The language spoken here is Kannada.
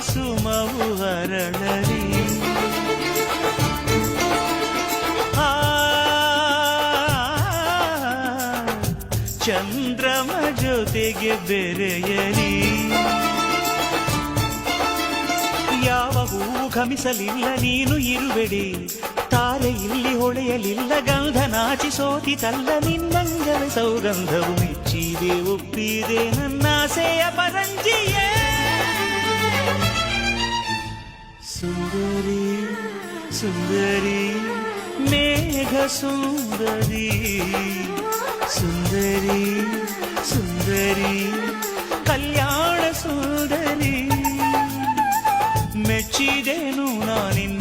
ಸುಮವು ಹರಳಲಿ. ಚಂದ್ರಮ ಜೊತೆಗೆ ಬೆರೆಯಲಿ. ಯಾವ ಹೂವು ಘಮಿಸಲಿಲ್ಲ ನೀನು ಇರುವೆಡೆ, ತಾರೆ ಇಲ್ಲಿ ಹೊಳೆಯಲಿಲ್ಲ ಗಂಧ ನಾಚಿಸೋತಿತಲ್ಲ. ನಿನ್ನಂಗದ ಸೌಗಂಧವು ಮೆಚ್ಚಿದೆ ಒಪ್ಪಿದೆ ನನ್ನಾಸೆಯ ಪರಂಜಿಯೇ. ಸುಂದರಿ ಸುಂದರಿ ಮೇಘ ಸುಂದರಿ, ಸುಂದರಿ ಸುಂದರಿ ಕಲ್ಯಾಣ ಸುಂದರಿ. ಮೆಚ್ಚಿದೆನು ನಾನಿನ್ನ